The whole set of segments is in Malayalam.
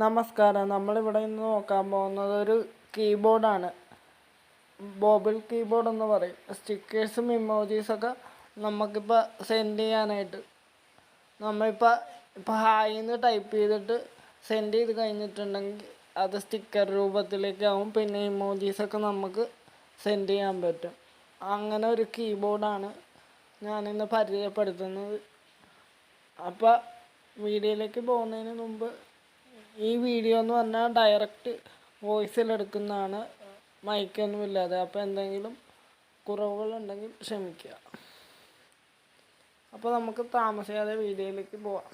നമസ്കാരം. നമ്മളിവിടെ ഇന്ന് നോക്കാൻ പോകുന്നത് ഒരു കീബോർഡാണ്. ബോബിൾ കീബോർഡ് എന്ന് പറയും. സ്റ്റിക്കേഴ്സും ഇമോജീസൊക്കെ നമുക്കിപ്പോൾ സെൻഡ് ചെയ്യാനായിട്ട് നമ്മളിപ്പോൾ ഹായിന്ന് ടൈപ്പ് ചെയ്തിട്ട് സെൻഡ് ചെയ്ത് കഴിഞ്ഞിട്ടുണ്ടെങ്കിൽ അത് സ്റ്റിക്കർ രൂപത്തിലേക്കാവും. പിന്നെ ഇമോജീസൊക്കെ നമുക്ക് സെൻഡ് ചെയ്യാൻ പറ്റും. അങ്ങനെ ഒരു കീബോർഡാണ് ഞാനിന്ന് പരിചയപ്പെടുത്തുന്നത്. അപ്പോൾ വീഡിയോയിലേക്ക് പോകുന്നതിന് മുമ്പ് ഈ വീഡിയോ എന്ന് പറഞ്ഞാൽ ഡയറക്റ്റ് വോയിസിലെടുക്കുന്നതാണ്, മൈക്കൊന്നുമില്ലാതെ. അപ്പോൾ എന്തെങ്കിലും കുറവുകളുണ്ടെങ്കിൽ ക്ഷമിക്കുക. അപ്പോൾ നമുക്ക് താമസിയാതെ വീഡിയോയിലേക്ക് പോവാം.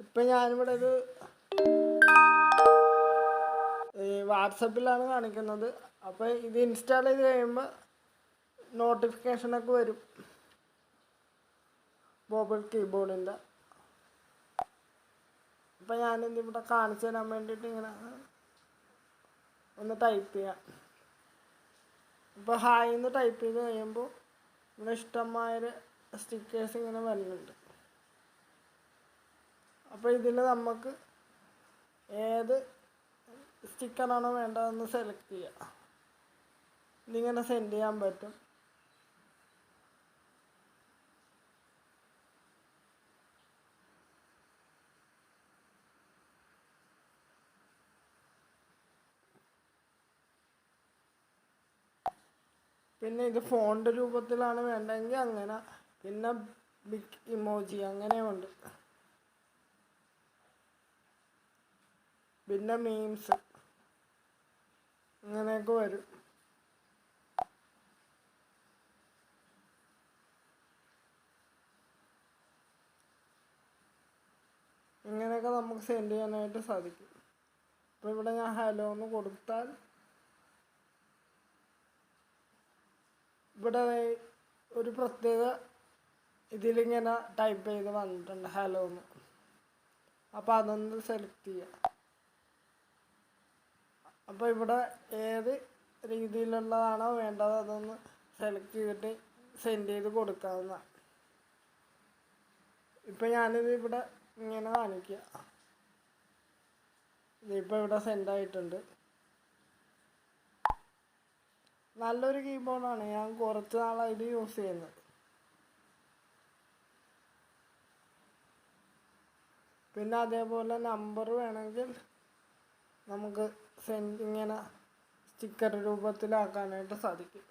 ഇപ്പം ഞാനിവിടെ ഒരു വാട്സപ്പിലാണ് കാണിക്കുന്നത്. അപ്പോൾ ഇത് ഇൻസ്റ്റാൾ ചെയ്ത് കഴിയുമ്പോൾ നോട്ടിഫിക്കേഷനൊക്കെ വരും ബോബിൾ കീബോർഡിൻ്റെ. അപ്പം ഞാനിതിവിടെ കാണിച്ചു തരാൻ വേണ്ടിയിട്ട് ഇങ്ങനെ ഒന്ന് ടൈപ്പ് ചെയ്യാം. ഇപ്പോൾ ഹായിന്ന് ടൈപ്പ് ചെയ്ത് കഴിയുമ്പോൾ ഇവിടെ ഇഷ്ടമായൊരു സ്റ്റിക്കേഴ്സ് ഇങ്ങനെ വരുന്നുണ്ട്. അപ്പോൾ ഇതിൽ നമുക്ക് ഏത് സ്റ്റിക്കറാണോ വേണ്ടതെന്ന് സെലക്ട് ചെയ്യുക. ഇതിങ്ങനെ സെൻഡ് ചെയ്യാൻ പറ്റും. പിന്നെ ഇത് ഫോണ്ട് രൂപത്തിലാണ് വേണ്ടതെങ്കിൽ അങ്ങനെ. പിന്നെ ബിഗ് ഇമോജി അങ്ങനെയുണ്ട്. പിന്നെ മീംസ് അങ്ങനെയൊക്കെ വരും. ഇങ്ങനെയൊക്കെ നമുക്ക് സെൻഡ് ചെയ്യാനായിട്ട് സാധിക്കും. അപ്പോൾ ഇവിടെ ഞാൻ ഹലോ എന്ന് കൊടുത്താൽ ഇവിടെ ഒരു പ്രത്യേക ഇതിലിങ്ങനെ ടൈപ്പ് ചെയ്ത് വന്നിട്ടുണ്ട് ഹലോ എന്ന്. അപ്പോൾ അതൊന്ന് സെലക്ട് ചെയ്യാം. അപ്പോൾ ഇവിടെ ഏത് രീതിയിലുള്ളതാണോ വേണ്ടത് അതൊന്ന് സെലക്ട് ചെയ്തിട്ട് സെൻഡ് ചെയ്ത് കൊടുക്കാവുന്നതാണ്. ഇപ്പം ഞാനിത് ഇവിടെ ഇങ്ങനെ കാണിക്കുക. ഇതിപ്പോൾ ഇവിടെ സെൻഡായിട്ടുണ്ട്. നല്ലൊരു കീബോർഡാണ്. ഞാൻ കുറച്ച് നാളായിട്ട് യൂസ് ചെയ്യുന്നത്. പിന്നെ അതേപോലെ നമ്പർ വേണമെങ്കിൽ നമുക്ക് ഇങ്ങനെ സ്റ്റിക്കർ രൂപത്തിലാക്കാനായിട്ട് സാധിക്കും.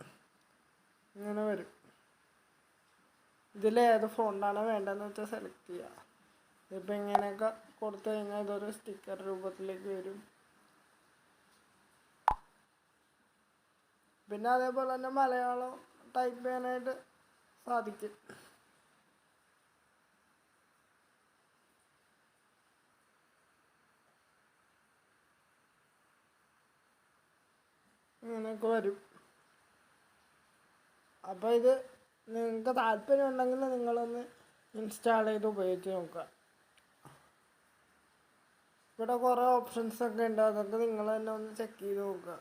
ഇങ്ങനെ വരും. ഇതിലേത് ഫോണ്ടാണ് വേണ്ടതെന്ന് വെച്ചാൽ സെലക്ട് ചെയ്യുക. ഇതിപ്പോൾ ഇങ്ങനെയൊക്കെ കൊടുത്തു കഴിഞ്ഞാൽ ഇതൊരു സ്റ്റിക്കർ രൂപത്തിലേക്ക് വരും. പിന്നെ അതേപോലെ തന്നെ മലയാളം ടൈപ്പ് ചെയ്യാനായിട്ട് സാധിക്കും. ഇങ്ങനെയൊക്കെ വരും. അപ്പോൾ ഇത് നിങ്ങൾക്ക് താല്പര്യം ഉണ്ടെങ്കിൽ നിങ്ങളൊന്ന് ഇൻസ്റ്റാൾ ചെയ്ത് ഉപയോഗിച്ച് നോക്കുക. ഇവിടെ കുറേ ഓപ്ഷൻസൊക്കെ ഉണ്ട്. അതൊക്കെ നിങ്ങൾ തന്നെ ഒന്ന് ചെക്ക് ചെയ്ത് നോക്കുക.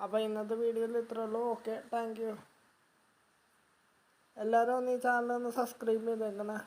അപ്പോൾ ഇന്നത്തെ വീഡിയോയിൽ ഇത്രേ ഉള്ളൂ. Okay, thank you. എല്ലാവരും ഒന്ന് ഈ ചാനൽ ഒന്ന് സബ്സ്ക്രൈബ് ചെയ്തേക്കണേ.